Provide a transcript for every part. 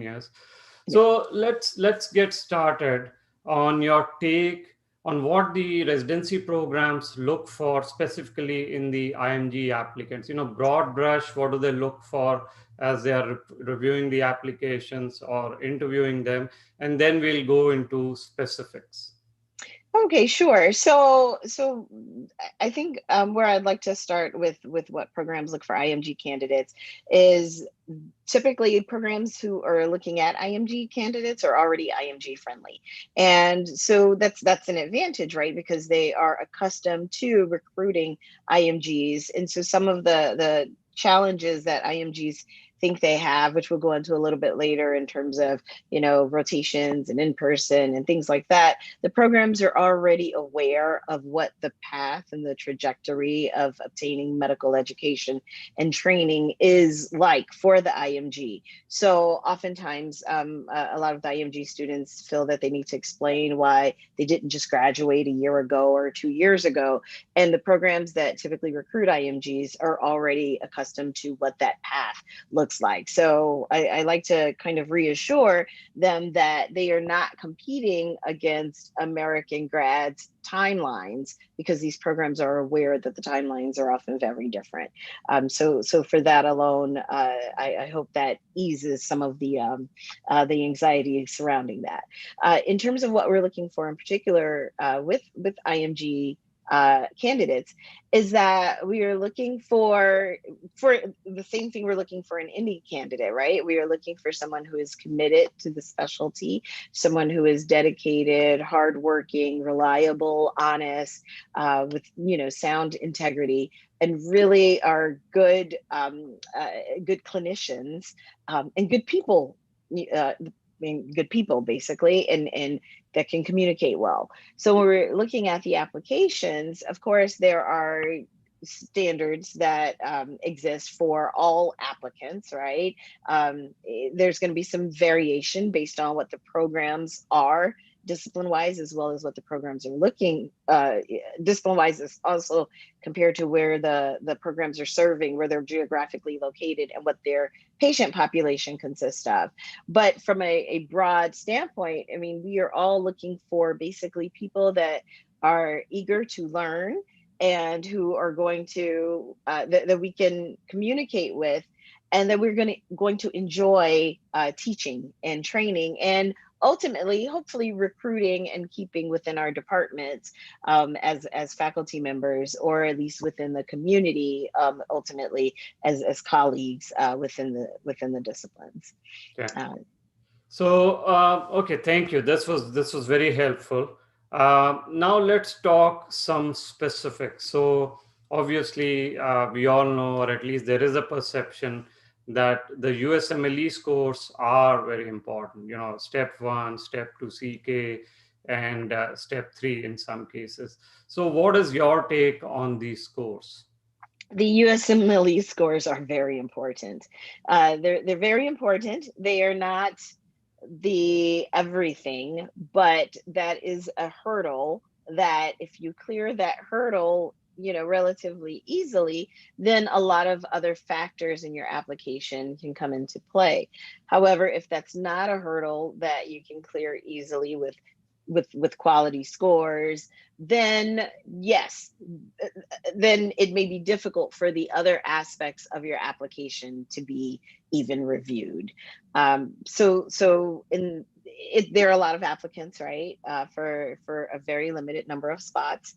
Yes. Yeah. So let's get started on your take on what the residency programs look for specifically in the IMG applicants. Broad brush, what do they look for as they are reviewing the applications or interviewing them, and then we'll go into specifics. Okay, sure. So I think where I'd like to start with what programs look for IMG candidates is typically programs who are looking at IMG candidates are already IMG friendly. And so that's an advantage, right? Because they are accustomed to recruiting IMGs. And so some of the challenges that IMGs think they have, which we'll go into a little bit later in terms of, rotations and in person and things like that, the programs are already aware of what the path and the trajectory of obtaining medical education and training is like for the IMG. So oftentimes, a lot of the IMG students feel that they need to explain why they didn't just graduate a year ago or 2 years ago. And the programs that typically recruit IMGs are already accustomed to what that path looks like. So I like to kind of reassure them that they are not competing against American grads timelines, because these programs are aware that the timelines are often very different. So for that alone, I hope that eases some of the anxiety surrounding that. In terms of what we're looking for in particular with IMG candidates, is that we are looking for the same thing we're looking for an indie candidate, right? We are looking for someone who is committed to the specialty, someone who is dedicated, hardworking, reliable, honest, with sound integrity, and really are good clinicians, and good people. Good people basically, and that can communicate well. So when we're looking at the applications, of course, there are standards that exist for all applicants, right? There's going to be some variation based on what the programs are discipline wise, as well as what the programs are looking discipline wise, is also compared to where the programs are serving, where they're geographically located, and what their patient population consists of. But from a broad standpoint, I mean, we are all looking for basically people that are eager to learn, and who are going to that we can communicate with, and that we're going to enjoy teaching and training, and ultimately, hopefully, recruiting and keeping within our departments, as faculty members, or at least within the community, ultimately as colleagues within the disciplines. Okay. Uh, So, okay, thank you. This was very helpful. Now let's talk some specifics. So, obviously, we all know, or at least there is a perception that the USMLE scores are very important. Step one, step two, CK, and step three in some cases. So, what is your take on these scores? the USMLE scores are very important. They're very important. They are not the everything, but that is a hurdle that if you clear that hurdle, relatively easily, then a lot of other factors in your application can come into play. However, if that's not a hurdle that you can clear easily with quality scores, then yes, then it may be difficult for the other aspects of your application to be even reviewed. There are a lot of applicants, right, for a very limited number of spots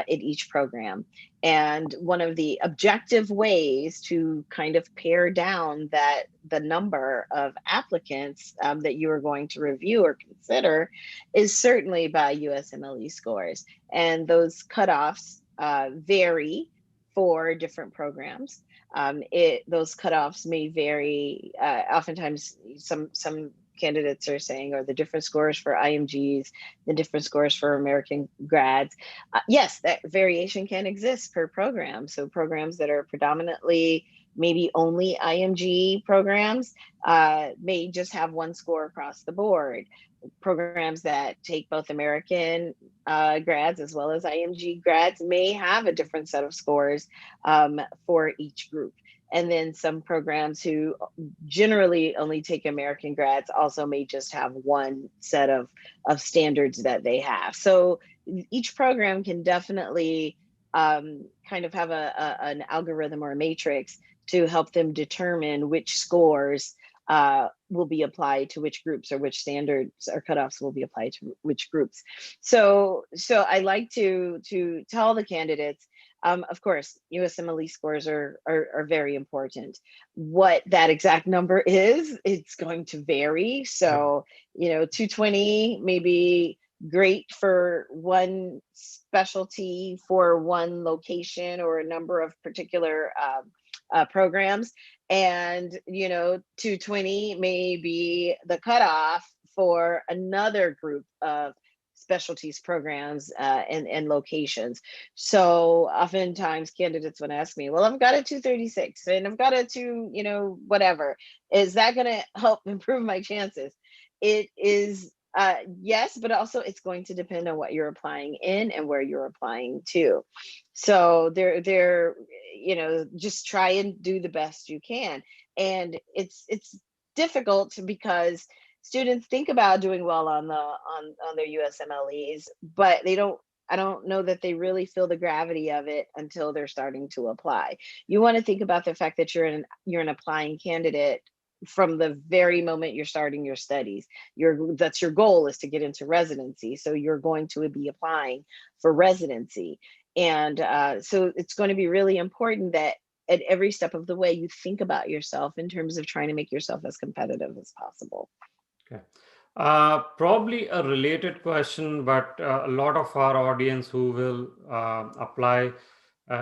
in each program. And one of the objective ways to kind of pare down the number of applicants that you are going to review or consider is certainly by USMLE scores. And those cutoffs vary for different programs. Those cutoffs may vary. Oftentimes, some candidates are saying, or the different scores for IMGs, the different scores for American grads. Yes, that variation can exist per program. So programs that are predominantly maybe only IMG programs may just have one score across the board. Programs that take both American grads as well as IMG grads may have a different set of scores for each group. And then some programs who generally only take American grads also may just have one set of standards that they have. So each program can definitely kind of have an algorithm or a matrix to help them determine which scores will be applied to which groups, or which standards or cutoffs will be applied to which groups. So I like to tell the candidates, of course, USMLE scores are very important. What that exact number is, it's going to vary. Right. So, 220 may be great for one specialty for one location or a number of particular programs. And, 220 may be the cutoff for another group of specialties programs and locations. So oftentimes candidates would ask me, well, I've got a 236 and I've got a two, whatever. Is that going to help improve my chances? It is, yes, but also it's going to depend on what you're applying in and where you're applying to. So just try and do the best you can. And it's difficult because students think about doing well on their USMLEs, but I don't know that they really feel the gravity of it until they're starting to apply. You want to think about the fact that you're an applying candidate from the very moment you're starting your studies. That's your goal, is to get into residency. So you're going to be applying for residency. And so it's going to be really important that at every step of the way you think about yourself in terms of trying to make yourself as competitive as possible. Okay. Probably a related question, but a lot of our audience who will apply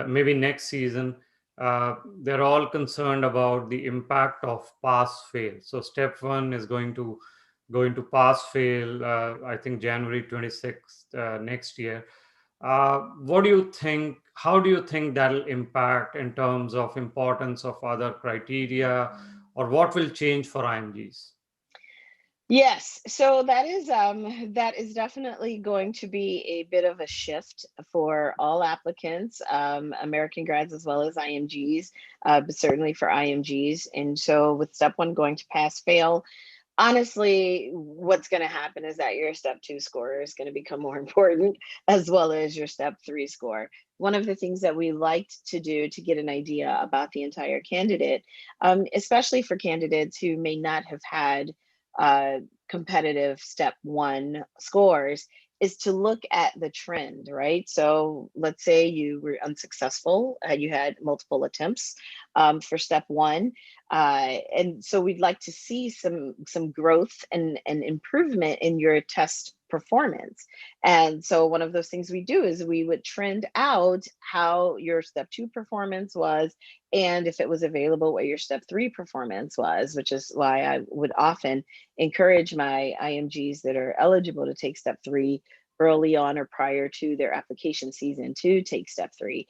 maybe next season, they're all concerned about the impact of pass fail. So step one is going to pass fail. I think January 26th next year. What do you think? How do you think that'll impact in terms of importance of other criteria, or what will change for IMGs? Yes, so that is definitely going to be a bit of a shift for all applicants, American grads as well as IMGs, but certainly for IMGs. And so with step one going to pass fail, honestly, what's going to happen is that your step two score is going to become more important, as well as your step three score. One of the things that we liked to do to get an idea about the entire candidate, especially for candidates who may not have had uh, competitive step one scores, is to look at the trend, right? So let's say you were unsuccessful, you had multiple attempts for step one, and so we'd like to see some growth and improvement in your test performance. And so one of those things we do is we would trend out how your step two performance was, and if it was available, what your step three performance was, which is why I would often encourage my IMGs that are eligible to take step three early on or prior to their application season to take step three,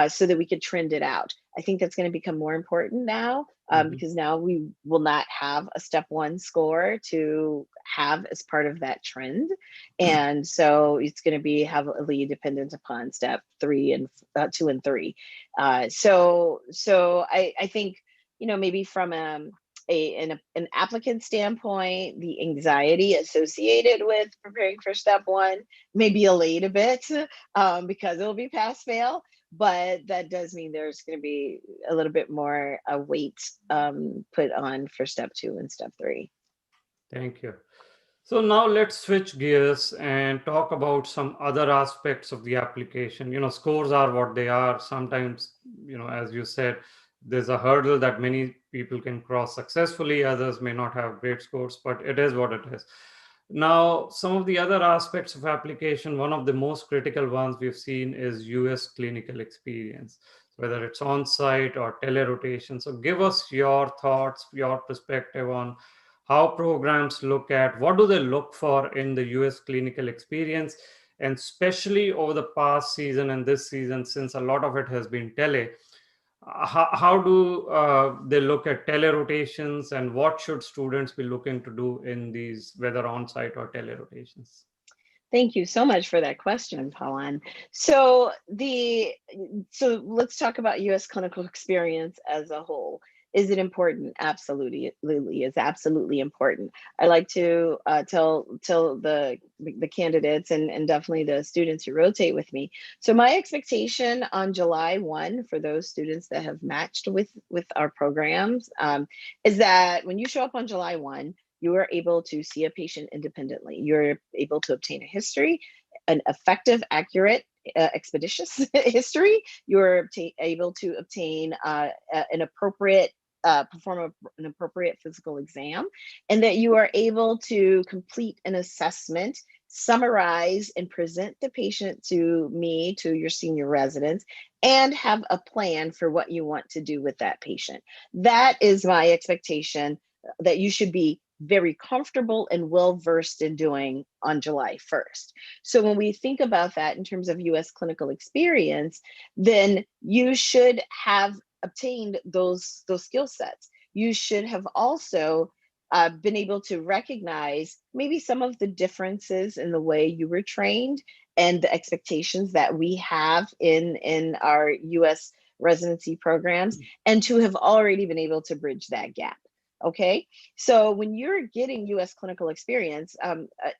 so that we could trend it out. I think that's going to become more important now, Mhm. because now we will not have a step one score to have as part of that trend. And so it's going to be heavily dependent upon step three and two and three. So I think, maybe from an applicant standpoint, the anxiety associated with preparing for step one may be allayed a bit, because it'll be pass fail. But that does mean there's going to be a little bit more weight put on for step two and step three. Thank you. So now let's switch gears and talk about some other aspects of the application. Scores are what they are. Sometimes, as you said, there's a hurdle that many people can cross successfully. Others may not have great scores, but it is what it is. Now, some of the other aspects of application, one of the most critical ones we've seen is US clinical experience, whether it's on site or telerotation. So give us your thoughts, your perspective on how programs look at what do they look for in the US clinical experience, and especially over the past season and this season, since a lot of it has been tele, how do they look at telerotations, and what should students be looking to do in these, whether on site or telerotations? Thank you so much for that question, Pawan. So so let's talk about U.S. clinical experience as a whole. Is it important? Absolutely, Lily, is absolutely important. I like to tell the candidates and definitely the students who rotate with me. So my expectation on July 1 for those students that have matched with our programs is that when you show up on July 1, you are able to see a patient independently. You're able to obtain a history, an effective, accurate, expeditious history. You're able to obtain an appropriate perform an appropriate physical exam, and that you are able to complete an assessment, summarize and present the patient to me, to your senior residents, and have a plan for what you want to do with that patient. That is my expectation that you should be very comfortable and well versed in doing on July 1st. So when we think about that in terms of US clinical experience, then you should have obtained those skill sets. You should have also been able to recognize maybe some of the differences in the way you were trained and the expectations that we have in our US residency programs, and to have already been able to bridge that gap. Okay, so when you're getting US clinical experience,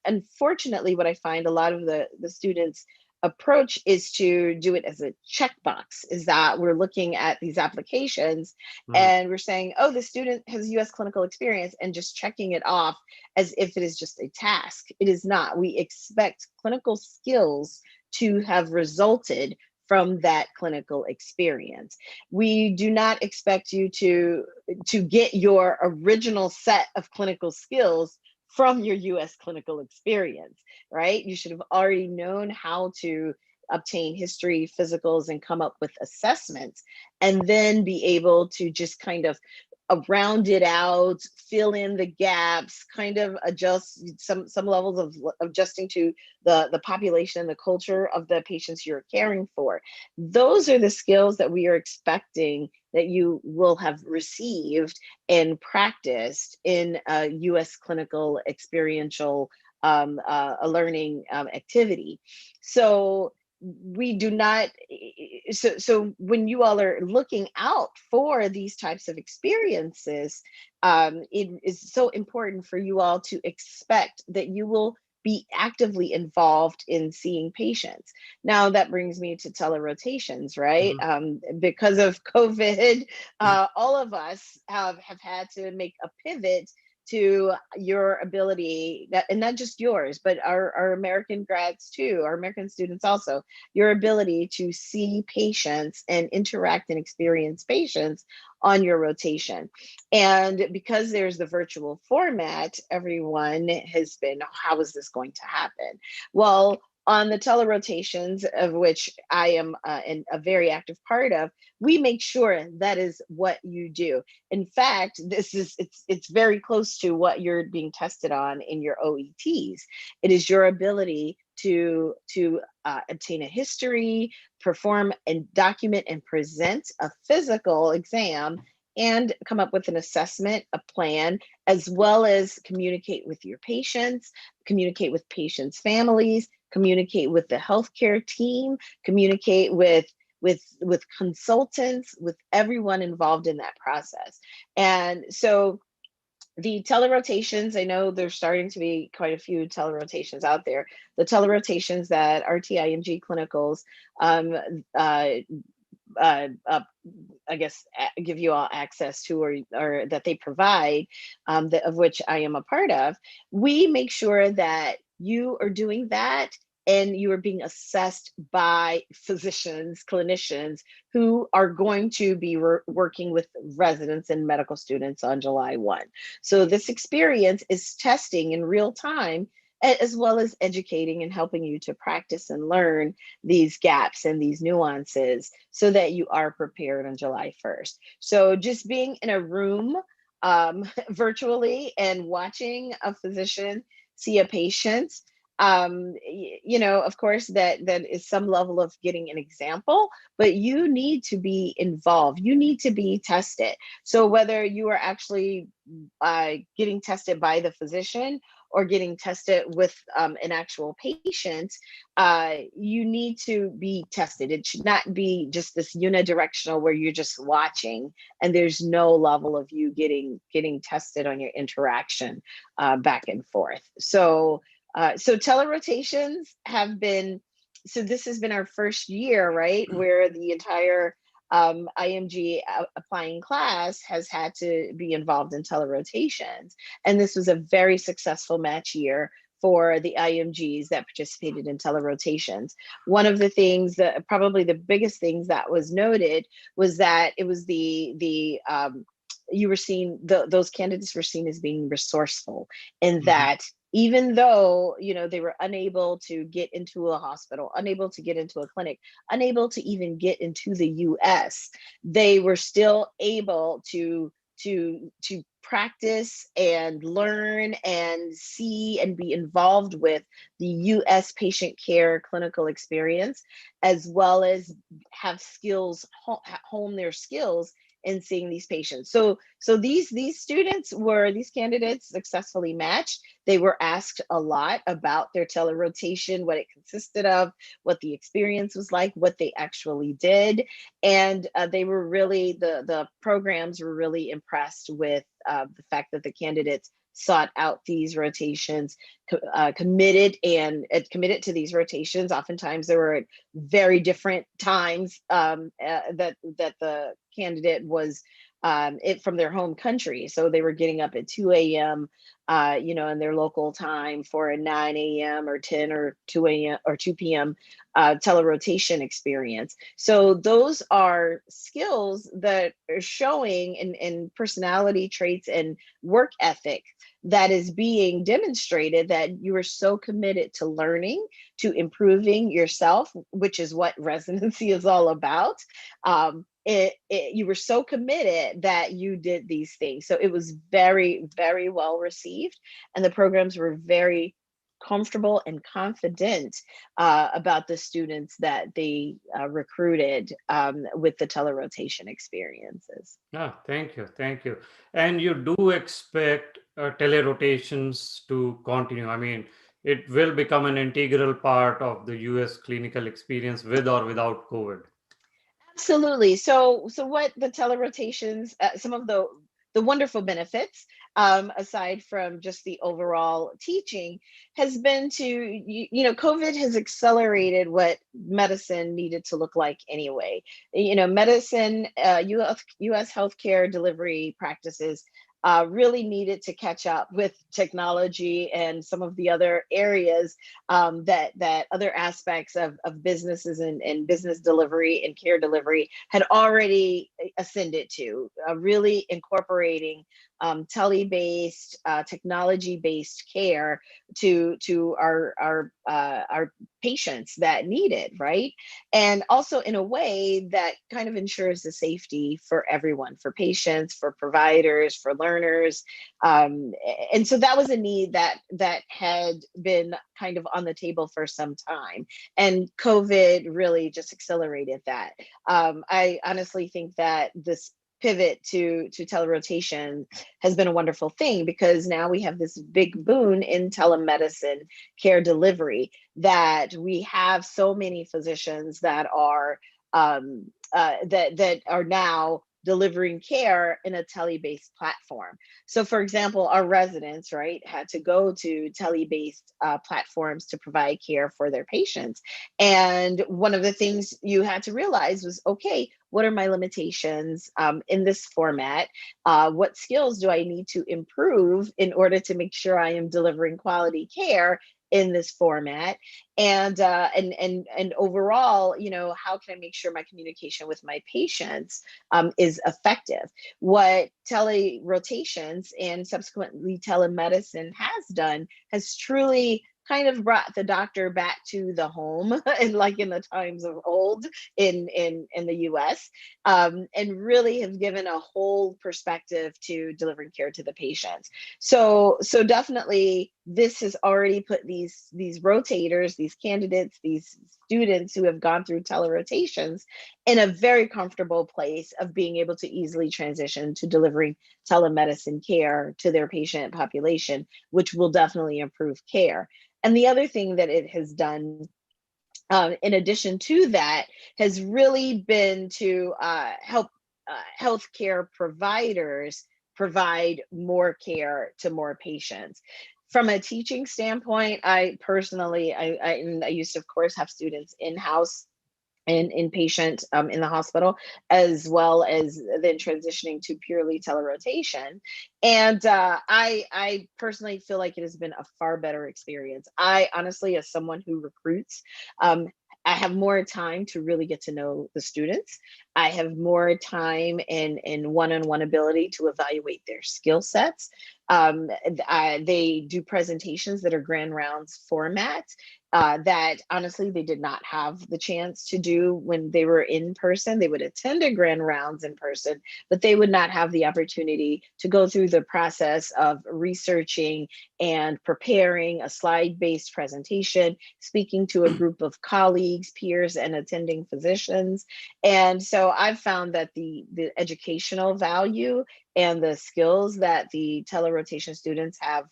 unfortunately, what I find a lot of the students approach is to do it as a checkbox, is that we're looking at these applications Mhm. and we're saying, oh, the student has US clinical experience, and just checking it off as if it is just a task. It is not. We expect clinical skills to have resulted from that clinical experience. We do not expect you to get your original set of clinical skills from your US clinical experience, right? You should have already known how to obtain history, physicals, and come up with assessments, and then be able to just kind of round it out, fill in the gaps, kind of adjust some levels of adjusting to the population and the culture of the patients you're caring for. Those are the skills that we are expecting that you will have received and practiced in a US clinical experiential a learning activity. So we do not, so when you all are looking out for these types of experiences, it is so important for you all to expect that you will be actively involved in seeing patients. Now that brings me to telerotations, right? Mhm. Because of COVID, all of us have had to make a pivot to your ability, that, and not just yours, but our American grads too, our American students also, your ability to see patients and interact and experience patients on your rotation. And because there's the virtual format, everyone has been, how is this going to happen? Well, on the telerotations, of which I am a very active part of, we make sure that is what you do. In fact, it's very close to what you're being tested on in your OETs. It is your ability to obtain a history, perform and document and present a physical exam, and come up with an assessment, a plan, as well as communicate with your patients, communicate with patients' families, communicate with the healthcare team, communicate with consultants, with everyone involved in that process. And so the telerotations, I know there's starting to be quite a few telerotations out there. The telerotations that RTIMG clinicals um, uh, uh, I guess give you all access to, or that they provide, of which I am a part of, we make sure that you are doing that and you are being assessed by physicians, clinicians who are going to be working with residents and medical students on July 1. So this experience is testing in real time, as well as educating and helping you to practice and learn these gaps and these nuances so that you are prepared on July 1st. So just being in a room virtually and watching a physician see a patient Of course, that is some level of getting an example, but you need to be involved. You need to be tested. So whether you are actually getting tested by the physician or getting tested with an actual patient, you need to be tested. It should not be just this unidirectional where you're just watching and there's no level of you getting tested on your interaction back and forth. So telerotations have been, so this has been our first year, right, where the entire IMG applying class has had to be involved in telerotations. And this was a very successful match year for the IMGs that participated in telerotations. One of the things that probably the biggest things that was noted was that it was you were seen, those candidates were seen as being resourceful, in Mhm. that even though they were unable to get into a hospital, unable to get into a clinic, unable to even get into the US, they were still able to practice and learn and see and be involved with the US patient care clinical experience, as well as have skills, hone their skills in seeing these patients. So these candidates successfully matched. They were asked a lot about their telerotation, what it consisted of, what the experience was like, what they actually did. And they were really, the programs were really impressed with the fact that the candidates sought out these rotations, committed to these rotations. Oftentimes there were at very different times that the candidate was from their home country. So they were getting up at 2 a.m., in their local time for a 9 a.m. or 10 or 2 a.m. or 2 p.m. Telerotation experience. So those are skills that are showing in personality traits and work ethic that is being demonstrated, that you are so committed to learning, to improving yourself, which is what residency is all about. You were so committed that you did these things. So it was very, very well received, and the programs were very comfortable and confident about the students that they recruited with the telerotation experiences. Ah, thank you, thank you. And you do expect telerotations to continue. I mean, it will become an integral part of the US clinical experience with or without COVID. Absolutely. So what the telerotations, some of the wonderful benefits, aside from just the overall teaching, has been to COVID has accelerated what medicine needed to look like anyway. Medicine, U.S. healthcare delivery practices really needed to catch up with technology and some of the other areas, that other aspects of businesses and business delivery and care delivery had already ascended to, really incorporating tele-based, technology-based care to our patients that need it, right? And also in a way that kind of ensures the safety for everyone, for patients, for providers, for learners. And so that was a need that had been kind of on the table for some time, and COVID really just accelerated that. I honestly think that this pivot to telerotation has been a wonderful thing, because now we have this big boon in telemedicine care delivery, that we have so many physicians that are that are now delivering care in a tele-based platform. So for example, our residents, right, had to go to tele-based platforms to provide care for their patients. And one of the things you had to realize was, okay, what are my limitations in this format? What skills do I need to improve in order to make sure I am delivering quality care in this format? And overall, how can I make sure my communication with my patients is effective? What telerotations and subsequently telemedicine has done has truly kind of brought the doctor back to the home, and like in the times of old in the US, and really have given a whole perspective to delivering care to the patients. So definitely this has already put these rotators, these candidates, these students who have gone through telerotations in a very comfortable place of being able to easily transition to delivering telemedicine care to their patient population, which will definitely improve care. And the other thing that it has done, in addition to that, has really been to help healthcare providers provide more care to more patients. From a teaching standpoint, I personally, I used to, of course, have students in-house and inpatient in the hospital, as well as then transitioning to purely telerotation. And I personally feel like it has been a far better experience. I honestly, as someone who recruits, um, I have more time to really get to know the students. I have more time and one-on-one ability to evaluate their skill sets. They do presentations that are grand rounds format, that honestly they did not have the chance to do when they were in person. They would attend a grand rounds in person, but they would not have the opportunity to go through the process of researching and preparing a slide-based presentation, speaking to a group of colleagues, peers, and attending physicians. And so I've found that the educational value and the skills that the telerotation students have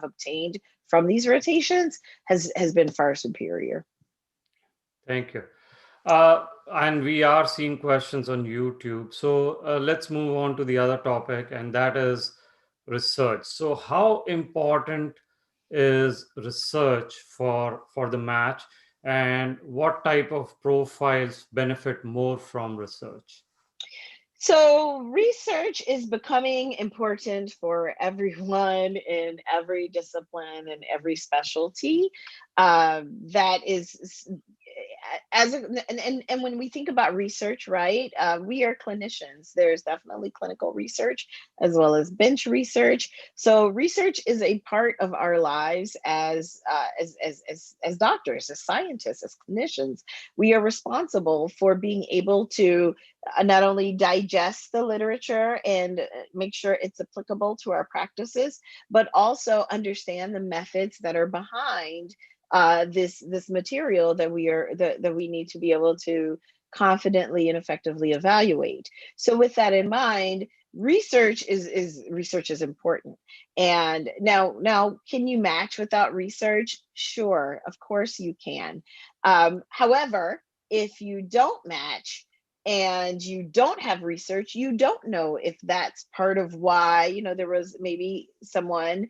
obtained from these rotations has been far superior. Thank you. And we are seeing questions on YouTube. So let's move on to the other topic, and that is research. So how important is research for the match, and what type of profiles benefit more from research? So research is becoming important for everyone in every discipline and every specialty. That is as a, and when we think about research, right, we are clinicians. There's definitely clinical research as well as bench research. So research is a part of our lives as doctors, as scientists, as clinicians. We are responsible for being able to not only digest the literature and make sure it's applicable to our practices, but also understand the methods that are behind this material that that we need to be able to confidently and effectively evaluate. So with that in mind, research is important. And now can you match without research? Sure, of course you can. However, if you don't match and you don't have research, you don't know if that's part of why, there was maybe someone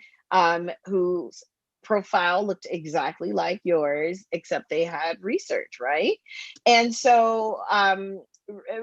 whose profile looked exactly like yours, except they had research, right? And so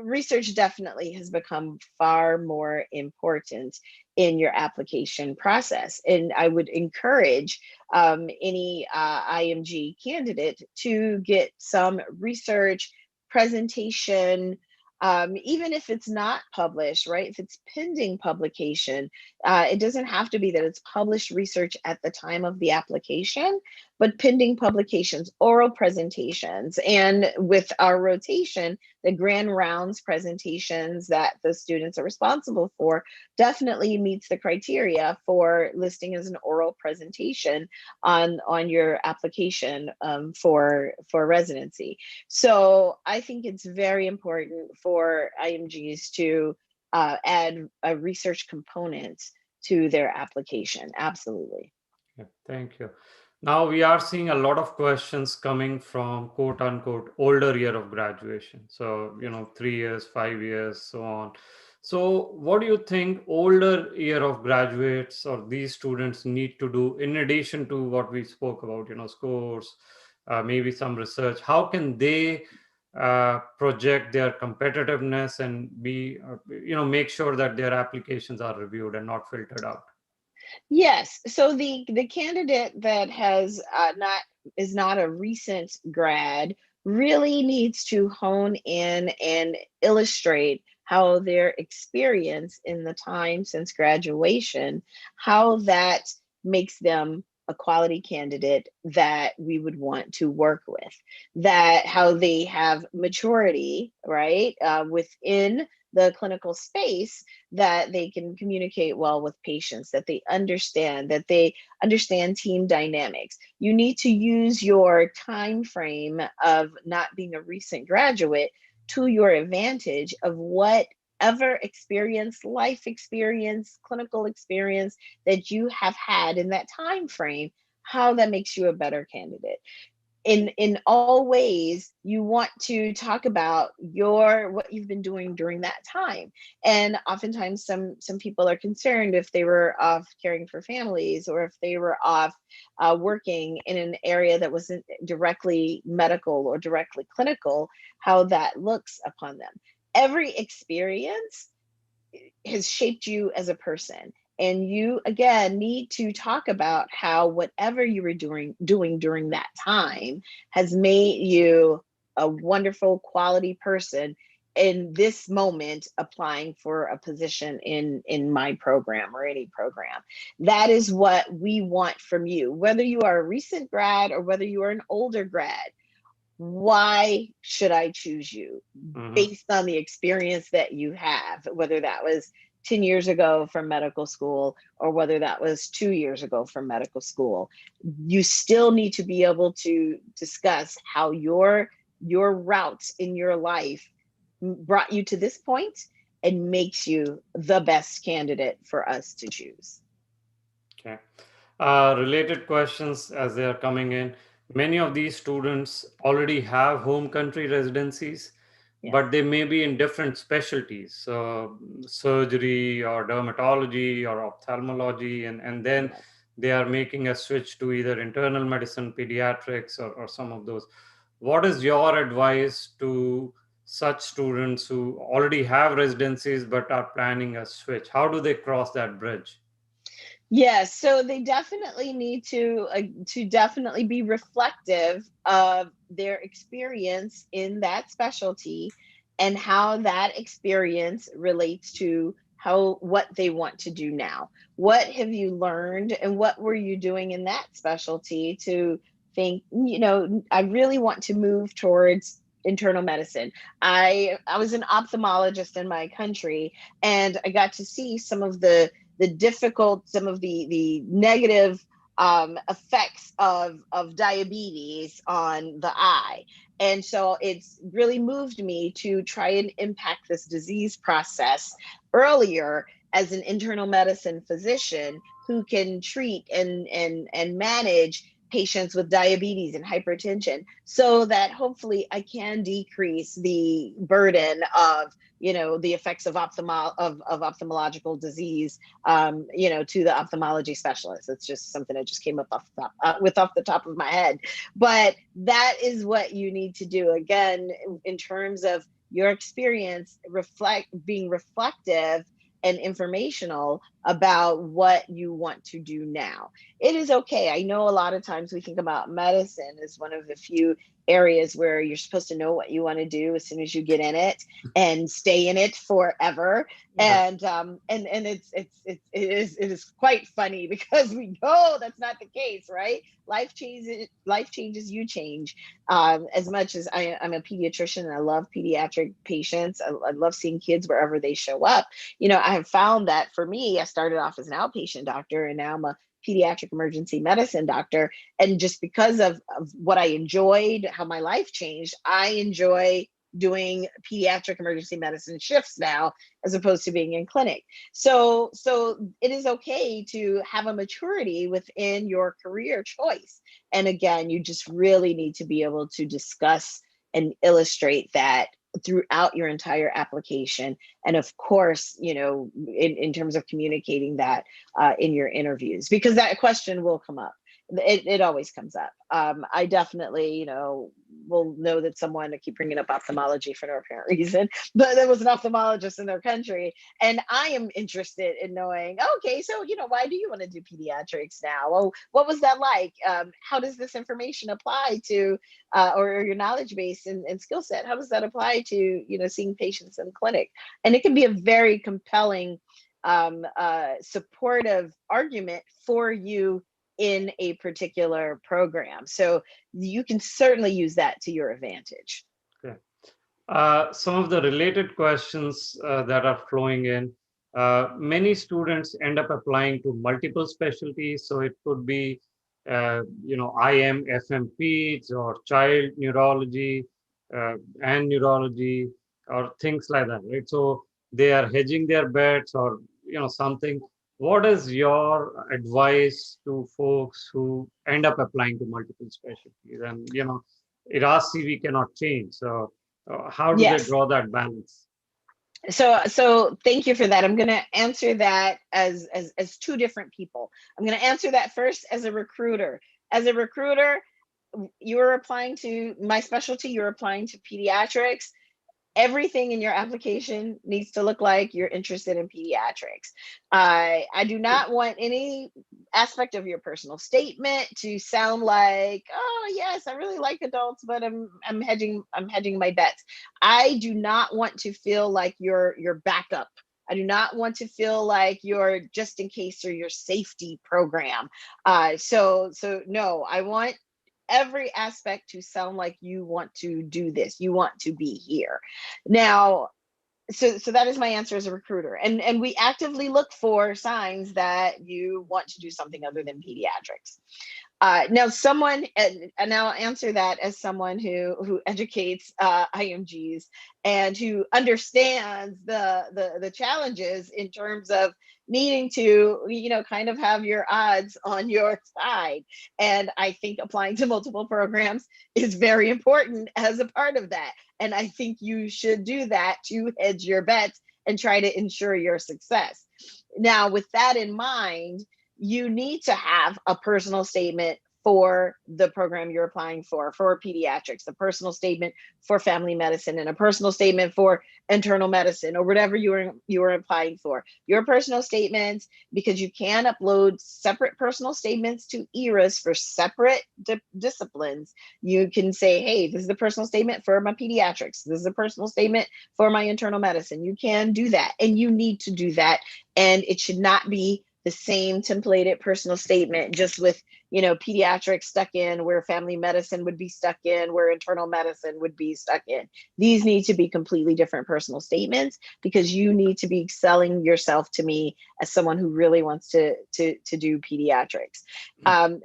research definitely has become far more important in your application process. And I would encourage any IMG candidate to get some research presentation, even if it's not published, right? If it's pending publication, it doesn't have to be that it's published research at the time of the application, but pending publications, oral presentations. And with our rotation, the grand rounds presentations that the students are responsible for definitely meets the criteria for listing as an oral presentation on your application for residency. So I think it's very important for IMGs to add a research component to their application. Absolutely. Yeah, thank you. Now we are seeing a lot of questions coming from quote unquote older year of graduation. So, 3 years, 5 years, so on. So, what do you think older year of graduates or these students need to do in addition to what we spoke about, scores, maybe some research? How can they project their competitiveness and make sure that their applications are reviewed and not filtered out? Yes. So the candidate that has not is not a recent grad really needs to hone in and illustrate how their experience in the time since graduation, how that makes them a quality candidate that we would want to work with, that how they have maturity, right, within the clinical space, that they can communicate well with patients, that they understand team dynamics. You need to use your time frame of not being a recent graduate to your advantage of whatever experience, life experience, clinical experience that you have had in that time frame, how that makes you a better candidate. In all ways, you want to talk about your what you've been doing during that time. And oftentimes some people are concerned if they were off caring for families, or if they were off working in an area that wasn't directly medical or directly clinical, how that looks upon them. Every experience has shaped you as a person. And you again need to talk about how whatever you were doing during that time has made you a wonderful quality person in this moment applying for a position in my program or any program. That is what we want from you, whether you are a recent grad or whether you are an older grad. Why should I choose you? Hmm. Based on the experience that you have, whether that was 10 years ago from medical school or whether that was 2 years ago from medical school. You still need to be able to discuss how your routes in your life brought you to this point and makes you the best candidate for us to choose. Okay. Related questions as they are coming in. Many of these students already have home country residencies, Yes. but they may be in different specialties, surgery or dermatology or ophthalmology, and then Yes. they are making a switch to either internal medicine, pediatrics, or some of those. What is your advice to such students who already have residencies but are planning a switch? How do they cross that bridge? Yes, so they definitely need to definitely be reflective of their experience in that specialty and how that experience relates to how what they want to do now. What have you learned and what were you doing in that specialty to think, I really want to move towards internal medicine. I was an ophthalmologist in my country, and I got to see some of the negative effects of diabetes on the eye. And so it's really moved me to try and impact this disease process earlier as an internal medicine physician who can treat and manage patients with diabetes and hypertension, so that hopefully I can decrease the burden of the effects of ophthalmological disease, to the ophthalmology specialist. It's just something that just came up off the top of my head. But that is what you need to do. Again, in terms of your experience, being reflective and informational about what you want to do now. It is okay. I know a lot of times we think about medicine as one of the few areas where you're supposed to know what you want to do as soon as you get in it and stay in it forever. Right. And it is quite funny because we know that's not the case, right? Life changes, you change. As much as I'm a pediatrician and I love pediatric patients, I love seeing kids wherever they show up. I have found that for me, I started off as an outpatient doctor, and now I'm a pediatric emergency medicine doctor. And just because of what I enjoyed, how my life changed, I enjoy doing pediatric emergency medicine shifts now as opposed to being in clinic. So it is okay to have a maturity within your career choice. And again, you just really need to be able to discuss and illustrate that throughout your entire application. And of course, in terms of communicating that in your interviews, because that question will come up. It always comes up. I definitely, will know that someone, I keep bringing up ophthalmology for no apparent reason, but there was an ophthalmologist in their country. And I am interested in knowing, okay, so, why do you want to do pediatrics now? Well, what was that like? How does this information apply to, or your knowledge base and skill set? How does that apply to, seeing patients in clinic? And it can be a very compelling, supportive argument for you in a particular program. So you can certainly use that to your advantage. Okay. Some of the related questions that are flowing in. Many students end up applying to multiple specialties, so it could be, IM, FM peds, or child neurology and neurology, or things like that, right? So they are hedging their bets, or something. What is your advice to folks who end up applying to multiple specialties? And our CV cannot change, so how do they Yes. draw that balance? So thank you for that. I'm going to answer that as two different people. I'm going to answer that first as a recruiter. As a recruiter, you're applying to my specialty, you're applying to pediatrics. Everything in your application needs to look like you're interested in pediatrics. I do not want any aspect of your personal statement to sound like, oh yes, I really like adults, but I'm hedging my bets. I do not want to feel like your backup. I do not want to feel like you're just in case or your safety program. So no, I want every aspect to sound like you want to do this, you want to be here. Now, so that is my answer as a recruiter, and we actively look for signs that you want to do something other than pediatrics. Now, and I'll answer that as someone who educates IMGs and who understands the challenges in terms of needing to kind of have your odds on your side. And I think applying to multiple programs is very important as a part of that. And I think you should do that to hedge your bets and try to ensure your success. Now, with that in mind, you need to have a personal statement for the program you're applying for pediatrics, a personal statement for family medicine, and a personal statement for internal medicine, or whatever you are applying for. Your personal statements, because you can upload separate personal statements to ERAs for separate disciplines. You can say, hey, this is the personal statement for my pediatrics. This is a personal statement for my internal medicine. You can do that, and you need to do that. And it should not be the same templated personal statement, just with pediatrics stuck in where family medicine would be stuck in, where internal medicine would be stuck in. These need to be completely different personal statements, because you need to be selling yourself to me as someone who really wants to do pediatrics.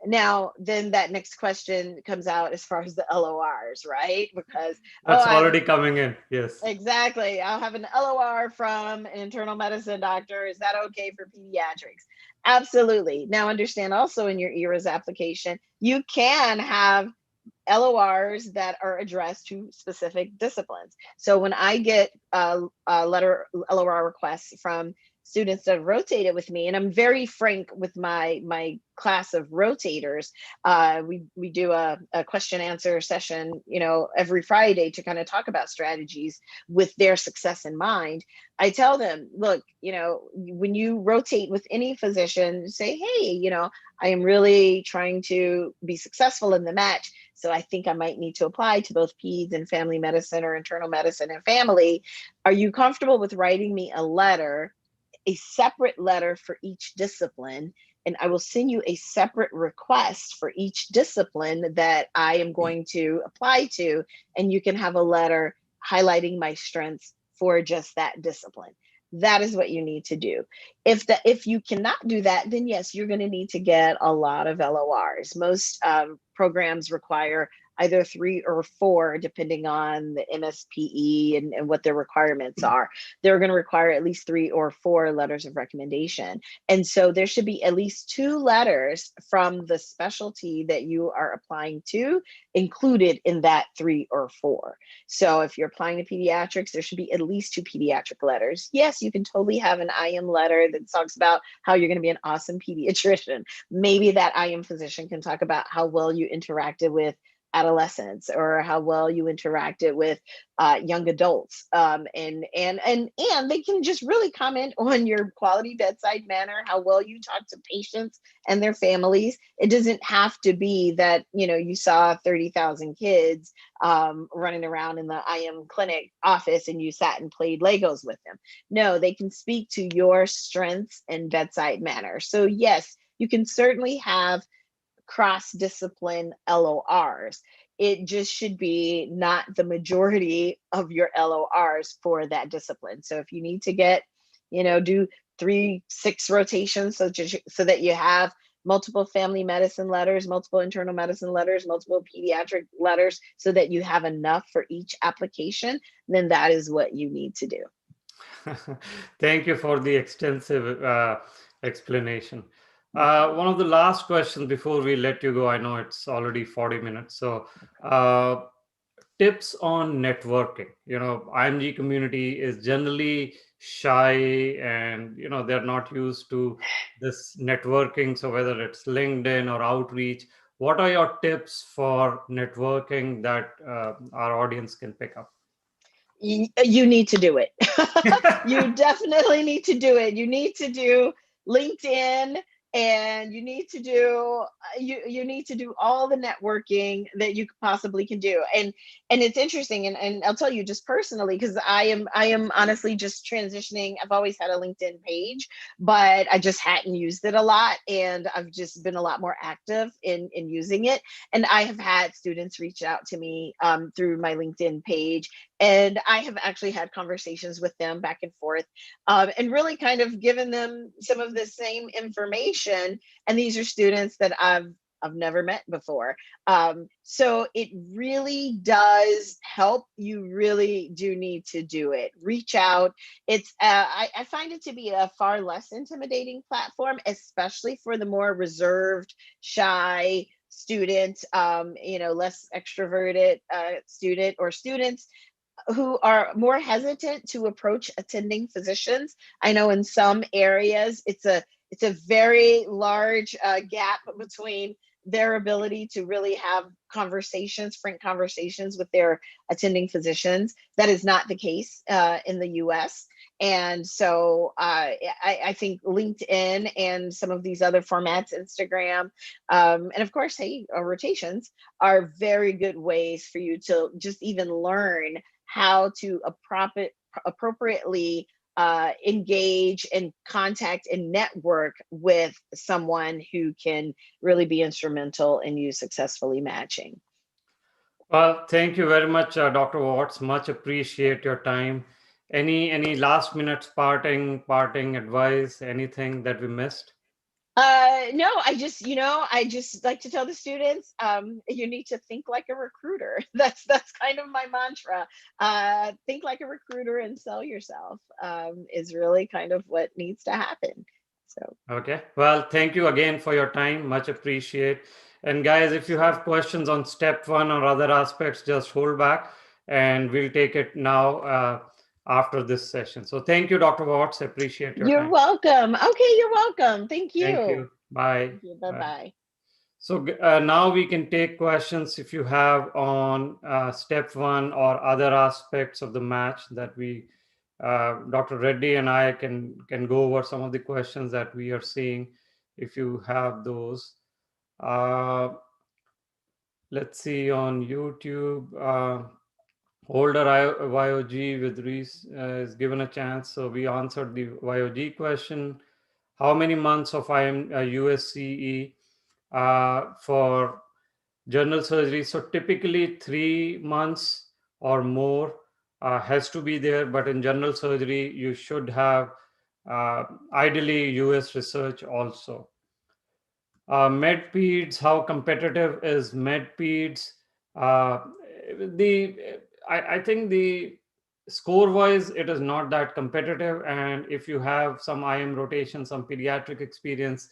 Now, then that next question comes out as far as the LORs, right? Because, oh, That's I have already an coming in. Yes. exactly. I'll have an LOR from an internal medicine doctor. Is that okay for pediatrics? Absolutely. Now, understand also in your ERAS application, you can have LORs that are addressed to specific disciplines. So when I get letter LOR requests from students that have rotated with me, and I'm very frank with my class of rotators. We do a question answer session, every Friday to kind of talk about strategies with their success in mind. I tell them, look, when you rotate with any physician, say, hey, I am really trying to be successful in the match. So I think I might need to apply to both peds and family medicine, or internal medicine and family. Are you comfortable with writing me a separate letter for each discipline? And I will send you a separate request for each discipline that I am going to apply to. And you can have a letter highlighting my strengths for just that discipline. That is what you need to do. If you cannot do that, then yes, you're going to need to get a lot of LORs. Most programs require either 3 or 4, depending on the MSPE and what their requirements are. They're going to require at least 3 or 4 letters of recommendation. And so there should be at least 2 letters from the specialty that you are applying to included in that 3 or 4. So if you're applying to pediatrics, there should be at least 2 pediatric letters. Yes, you can totally have an IM letter that talks about how you're going to be an awesome pediatrician. Maybe that IM physician can talk about how well you interacted with adolescents, or how well you interacted with young adults, and they can just really comment on your quality bedside manner, how well you talk to patients and their families. It doesn't have to be that you saw 30,000 kids running around in the IM clinic office and you sat and played Legos with them. No, they can speak to your strengths and bedside manner. So yes, you can certainly have cross-discipline LORs. it just should be not the majority of your LORs for that discipline. So if you need to get, do 3-6 rotations, so that you have multiple family medicine letters, multiple internal medicine letters, multiple pediatric letters, so that you have enough for each application, then that is what you need to do. Thank you for the extensive explanation. One of the last questions before we let you go, I know it's already 40 minutes. So, tips on networking. IMG community is generally shy, and they're not used to this networking. So whether it's LinkedIn or outreach, what are your tips for networking that our audience can pick up? You need to do it. You definitely need to do it. You need to do LinkedIn, and you need to do you need to do all the networking that you possibly can do. And it's interesting, and I'll tell you just personally, because I am honestly just transitioning. I've always had a LinkedIn page, but I just hadn't used it a lot, and I've just been a lot more active in using it. And I have had students reach out to me through my LinkedIn page, and I have actually had conversations with them back and forth, and really kind of given them some of the same information. And these are students that I've never met before. So it really does help. You really do need to do it. Reach out. I find it to be a far less intimidating platform, especially for the more reserved, shy student, less extroverted student, or students who are more hesitant to approach attending physicians. I know in some areas it's a very large gap between their ability to really have frank conversations with their attending physicians. That is not the case in the US. And so I think LinkedIn and some of these other formats, Instagram, and of course, hey, rotations, are very good ways for you to just even learn how to appropriately engage and contact and network with someone who can really be instrumental in you successfully matching. Well, thank you very much, Dr. Watts. Much appreciate your time. Any last minutes parting advice? Anything that we missed? No, I just like to tell the students, you need to think like a recruiter. That's kind of my mantra. Think like a recruiter and sell yourself, is really kind of what needs to happen. So Okay. Well, thank you again for your time. Much appreciate. And guys, if you have questions on step one or other aspects, just hold back and we'll take it now after this session. So thank you, Dr. Watts. Appreciate your you're time. welcome. Okay, you're welcome. Thank Thank you. you. Bye. Thank you. Bye Bye. bye. So now we can take questions if you have on step one or other aspects of the match that Dr. Reddy and I can go over some of the questions that we are seeing. If you have those, uh, let's see on YouTube. Older YOG with Reese is given a chance. So we answered the YOG question. How many months of USCE for general surgery? So typically 3 months or more has to be there, but in general surgery you should have ideally US research also. MedPeds, how competitive is MedPeds? Uh, the I think the score wise it is not that competitive, and if you have some IM rotation, some pediatric experience,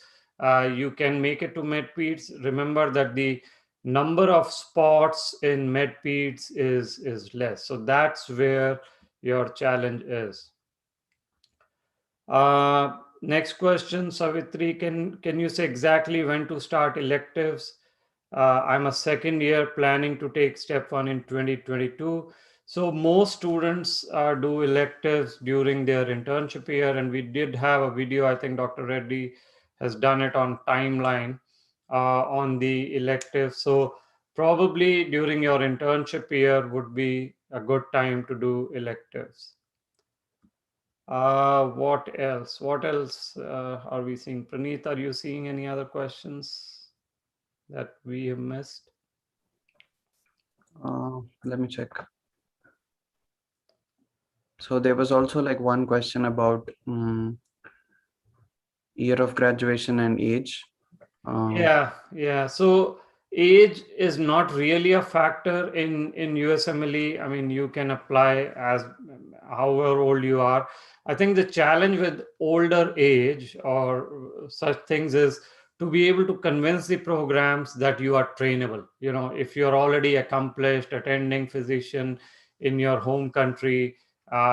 you can make it to MedPeds. Remember that the number of spots in MedPeds is less, so that's where your challenge is. Next question, Savitri, can you say exactly when to start electives? I'm a second year planning to take step one in 2022. So most students do electives during their internship year, and we did have a video. I think Dr. Reddy has done it on timeline on the elective. So probably during your internship year would be a good time to do electives. What else? What else are we seeing? Praneeth, are you seeing any other questions that we have missed? Let me check. So there was also like one question about year of graduation and age. Uh, Yeah. So age is not really a factor in USMLE. I mean, you can apply as however old you are. I think the challenge with older age or such things is to be able to convince the programs that you are trainable. You know, if you're already accomplished attending physician in your home country,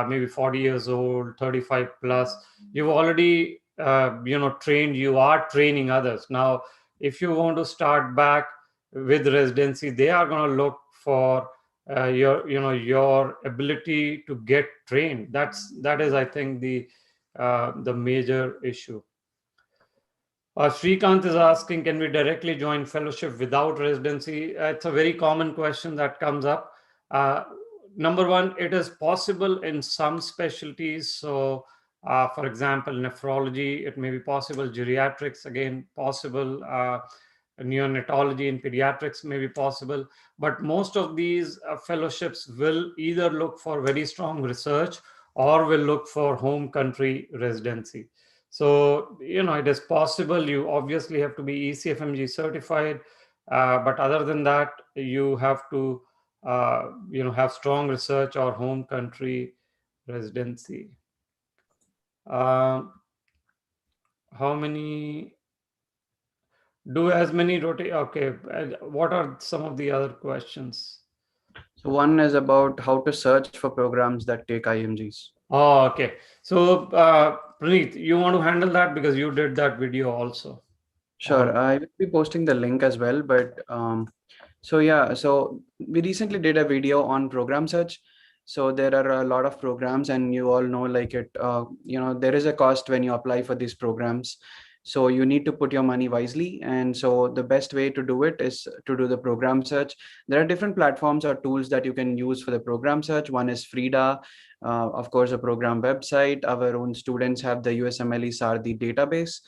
maybe 40 years old, 35 plus, you've already trained, you are training others. Now if you want to start back with residency, they are going to look for your ability to get trained. That is I think the major issue. Srikanth is asking, can we directly join fellowship without residency? It's a very common question that comes up. Uh, Number one, it is possible in some specialties. So, for example, nephrology, it may be possible. Geriatrics, again, possible. Neonatology and pediatrics may be possible. But most of these fellowships will either look for very strong research or will look for home country residency. So, it is possible. You obviously have to be ECFMG certified, but other than that, you have to, have strong research or home country residency. Uh, how many do as many rotate? Okay, what are some of the other questions? so one is about how to search for programs that take IMGs. Oh, okay. So, Praneeth, you want to handle that because you did that video also Sure, on. I will be posting the link as well. But so yeah, so we recently did a video on program search. So there are a lot of programs, and you all know, like it, there is a cost when you apply for these programs. So you need to put your money wisely. And so the best way to do it is to do the program search. There are different platforms or tools that you can use for the program search. One is Frida, of course, a program website. Our own students have the USMLE Sardi database.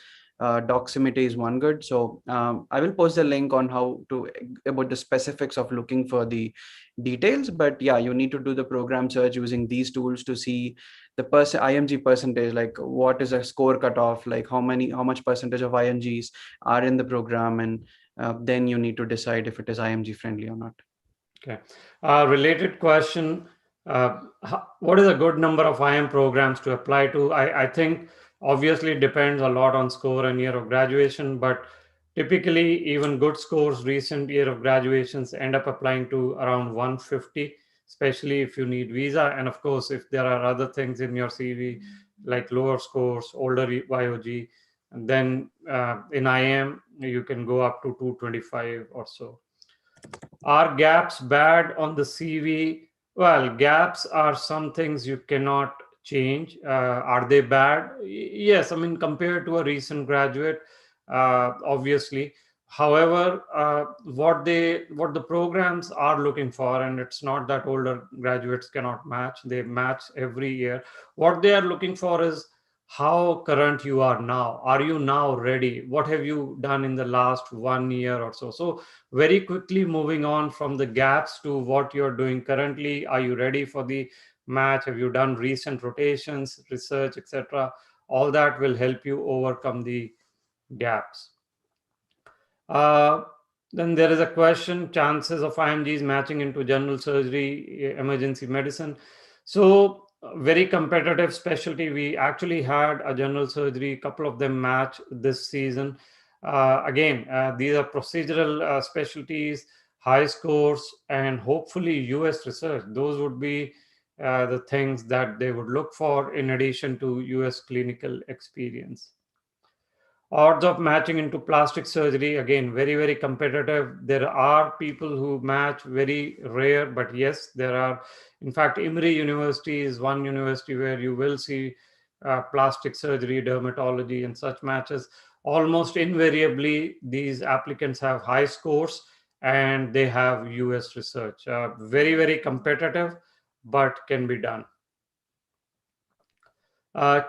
Doximity is one good. So I will post the link on how to about the specifics of looking for the details. But yeah, you need to do the program search using these tools to see the IMG percentage, like what is a score cutoff, like how much percentage of IMGs are in the program, and then you need to decide if it is IMG friendly or not. Okay. Related question. What is a good number of IM programs to apply to? I think obviously it depends a lot on score and year of graduation, but typically even good scores, recent year of graduations end up applying to around 150, especially if you need visa. And of course, if there are other things in your CV like lower scores, older YOG, and then in IM, you can go up to 225 or so. Are gaps bad on the CV? Well, gaps are some things you cannot change. Are they bad? Yes, I mean, compared to a recent graduate, obviously. However, what the programs are looking for, and it's not that older graduates cannot match, they match every year. What they are looking for is how current you are now. Are you now ready? What have you done in the last 1 year or so? So very quickly moving on from the gaps to what you're doing currently. Are you ready for the match? Have you done recent rotations, research, etc.? All that will help you overcome the gaps. uh, then there is a question: chances of IMGs matching into general surgery, emergency medicine. So very competitive specialty. We actually had a general surgery, couple of them match this season. Again, these are procedural specialties, high scores, and hopefully US research. Those would be the things that they would look for in addition to US clinical experience. Odds of matching into plastic surgery, again, very, very competitive. There are people who match, very rare, but yes, there are. In fact, IMRI University is one university where you will see plastic surgery, dermatology, and such matches. Almost invariably, these applicants have high scores and they have US research. Very, very competitive, but can be done.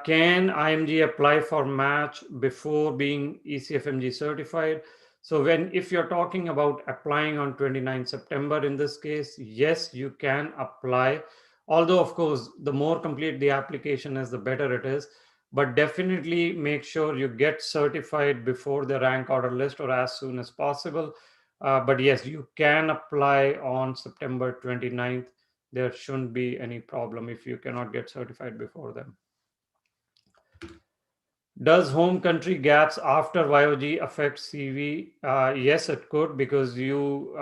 Can IMG apply for match before being ECFMG certified? So if you're talking about applying on 29 September in this case, yes, you can apply. Although, of course, the more complete the application is, the better it is. But definitely make sure you get certified before the rank order list or as soon as possible. But yes, you can apply on September 29th. There shouldn't be any problem if you cannot get certified before then. Does home country gaps after YOG affect CV? Yes, it could, because you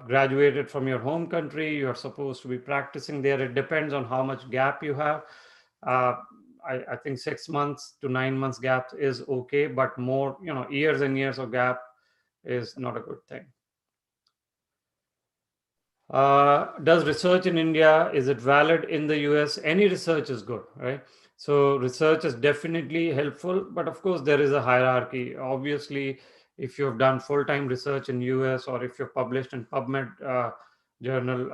graduated from your home country. You're supposed to be practicing there. It depends on how much gap you have. Uh, I think 6 months to 9 months gap is okay, but more, years and years of gap is not a good thing. Does research in India, is it valid in the US? Any research is good, right? So research is definitely helpful, but of course there is a hierarchy. Obviously, if you've done full-time research in US, or if you're published in PubMed journal,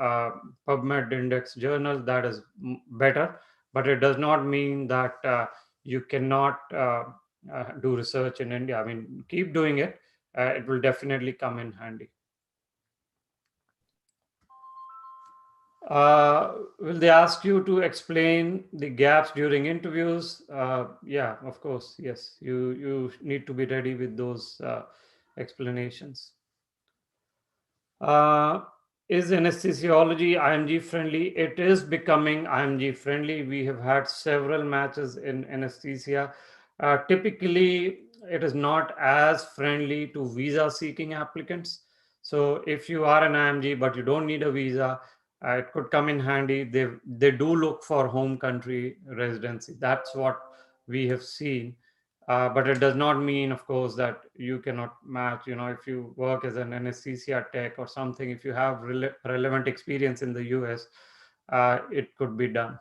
PubMed index journal, that is better. But it does not mean that you cannot do research in India. I mean, keep doing it. It will definitely come in handy. Will they ask you to explain the gaps during interviews? Yeah, of course. Yes, you need to be ready with those explanations. Uh, is anesthesiology IMG friendly? It is becoming IMG friendly. We have had several matches in anesthesia. Typically, it is not as friendly to visa seeking applicants. So if you are an IMG but you don't need a visa, it could come in handy. They do look for home country residency. That's what we have seen. But it does not mean, of course, that you cannot match. If you work as an anesthesia tech or something, if you have relevant experience in the US, it could be done.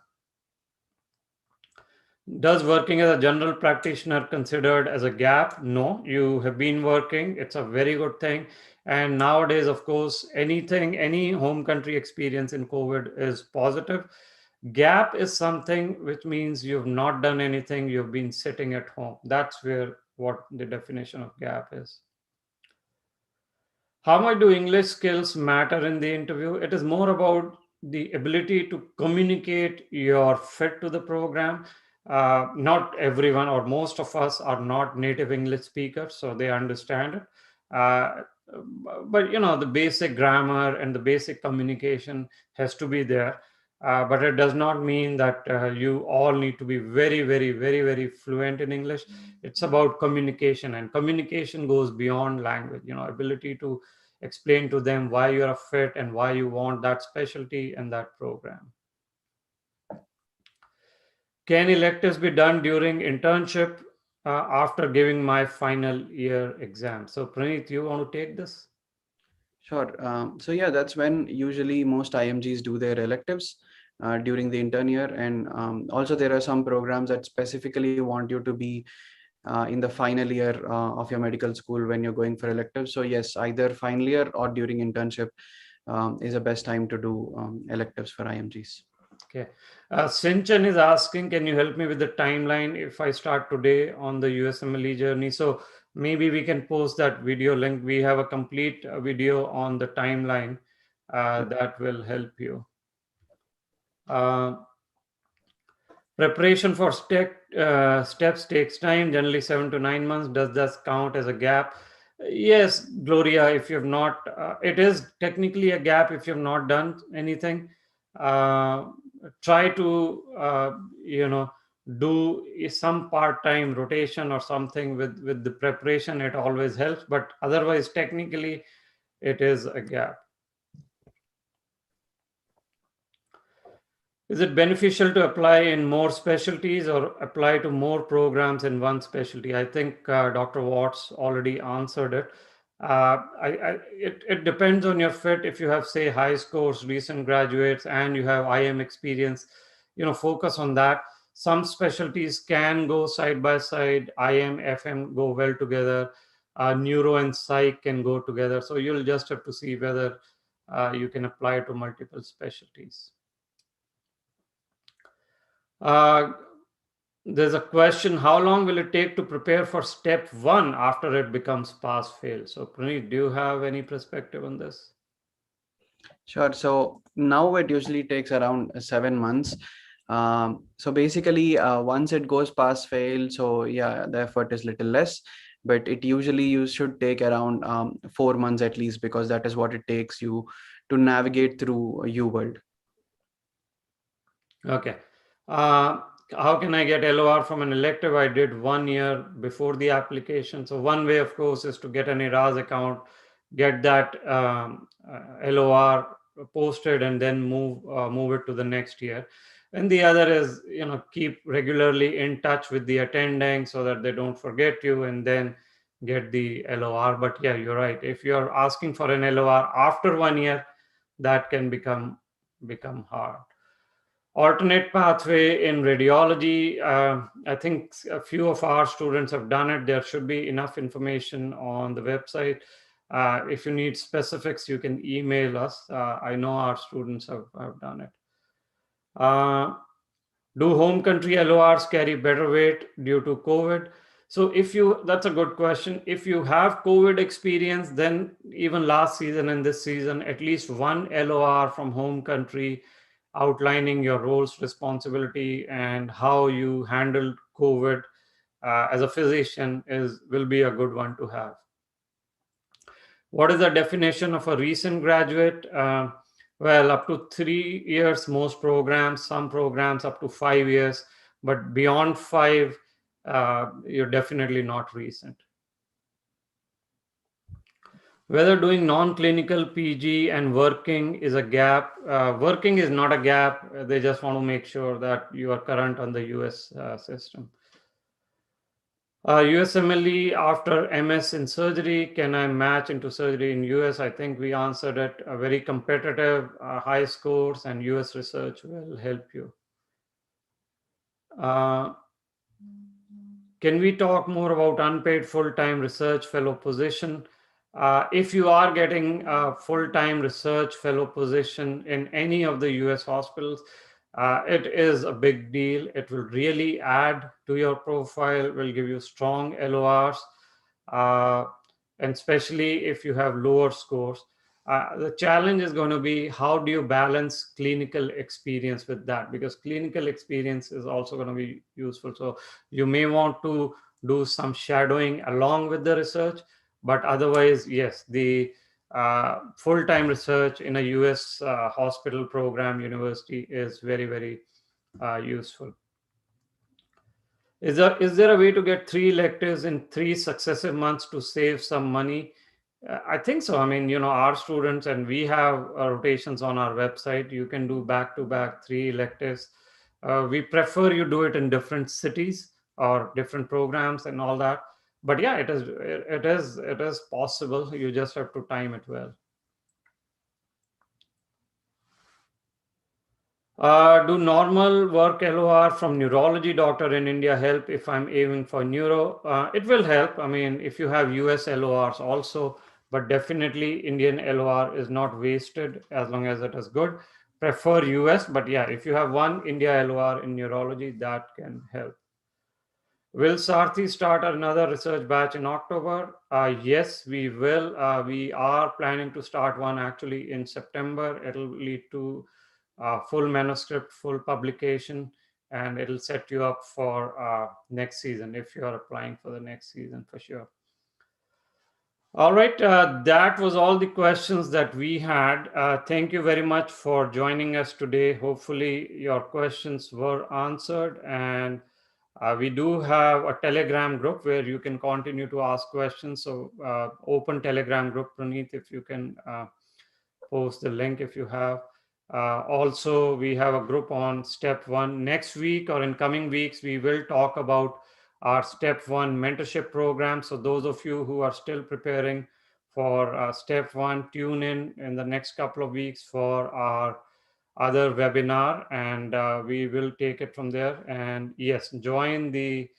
Does working as a general practitioner considered as a gap? No, you have been working. It's a very good thing. And nowadays, of course, any home country experience in COVID is positive. Gap is something which means you've not done anything, you've been sitting at home. That's where what the definition of gap is. How much do English skills matter in the interview? It is more about the ability to communicate your fit to the program. Not everyone or most of us are not native English speakers, so they understand it. Uh, but the basic grammar and the basic communication has to be there. But it does not mean that you all need to be very, very, very, very fluent in English. It's about communication, and communication goes beyond language. Ability to explain to them why you're a fit and why you want that specialty and that program. Can electives be done during internship after giving my final year exam? So Praneeth, you want to take this? Sure. So yeah, that's when usually most IMGs do their electives during the intern year. And also there are some programs that specifically want you to be in the final year of your medical school when you're going for electives. So yes, either final year or during internship is the best time to do electives for IMGs. Okay. Sinchan is asking, can you help me with the timeline if I start today on the USMLE journey? So maybe we can post that video link. We have a complete video on the timeline that will help you. Preparation for steps takes time, generally 7 to 9 months. Does that count as a gap? Yes, Gloria, if you have not, it is technically a gap if you have not done anything. Try to, do some part-time rotation or something with the preparation. It always helps, but otherwise, technically, it is a gap. Is it beneficial to apply in more specialties or apply to more programs in one specialty? I think Dr. Watts already answered it. It depends on your fit. If you have, say, high scores, recent graduates, and you have IM experience, focus on that. Some specialties can go side by side. IM, FM go well together. Neuro and psych can go together. So you'll just have to see whether you can apply to multiple specialties. There's a question, how long will it take to prepare for step one after it becomes pass fail? So, Praneeth, do you have any perspective on this? Sure. So now it usually takes around 7 months. So basically, once it goes pass fail, so yeah, the effort is little less, but it usually you should take around 4 months at least, because that is what it takes you to navigate through U world. Okay. Uh, how can I get LOR from an elective I did 1 year before the application? So one way, of course, is to get an ERAS account, get that LOR posted, and then move it to the next year. And the other is, keep regularly in touch with the attending so that they don't forget you, and then get the LOR. But yeah, you're right. If you're asking for an LOR after 1 year, that can become hard. Alternate pathway in radiology. I think a few of our students have done it. There should be enough information on the website. If you need specifics, you can email us. I know our students have done it. Uh, do home country LORs carry better weight due to COVID? So that's a good question. If you have COVID experience, then even last season and this season, at least one LOR from home country outlining your roles, responsibility, and how you handled COVID as a physician will be a good one to have. What is the definition of a recent graduate? Well, up to 3 years, most programs, some programs up to 5 years, but beyond five, you're definitely not recent. Whether doing non-clinical PG and working is a gap. Working is not a gap. They just want to make sure that you are current on the US system. USMLE after MS in surgery, can I match into surgery in US? I think we answered it. A very competitive, high scores, and US research will help you. Uh, can we talk more about unpaid full-time research fellow position? If you are getting a full-time research fellow position in any of the US hospitals, it is a big deal. It will really add to your profile, will give you strong LORs, uh, and especially if you have lower scores. The challenge is going to be, how do you balance clinical experience with that? Because clinical experience is also going to be useful. So you may want to do some shadowing along with the research, but otherwise, yes, the full-time research in a US hospital program university is very, very useful. Is there a way to get 3 electives in 3 successive months to save some money? I think so. I mean, our students, and we have rotations on our website. You can do back-to-back 3 electives. We prefer you do it in different cities or different programs and all that. But yeah, it is possible. You just have to time it well. Do normal work LOR from neurology doctor in India help if I'm aiming for neuro? It will help. I mean, if you have US LORs also, but definitely Indian LOR is not wasted as long as it is good. Prefer US, but yeah, if you have one India LOR in neurology, that can help. Will Sarthi start another research batch in October? Yes, we will. We are planning to start one actually in September. It'll lead to full manuscript, full publication, and it'll set you up for next season if you're applying for the next season for sure. All right, that was all the questions that we had. Thank you very much for joining us today. Hopefully, your questions were answered, and we do have a Telegram group where you can continue to ask questions. So, open Telegram group, Praneeth, if you can post the link if you have. Also, we have a group on step one. Next week or in coming weeks, we will talk about our step one mentorship program. So those of you who are still preparing for step one, tune in the next couple of weeks for our other webinar, and we will take it from there. And yes, join the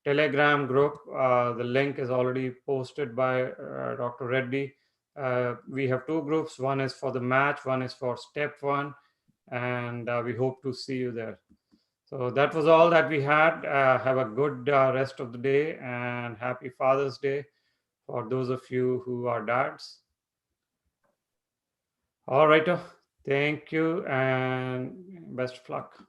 Telegram group. The link is already posted by Dr. Reddy. We have two groups. One is for the match, one is for step one, and we hope to see you there. So that was all that we had. Have a good rest of the day, and happy Father's Day for those of you who are dads. All right. Thank you and best of luck.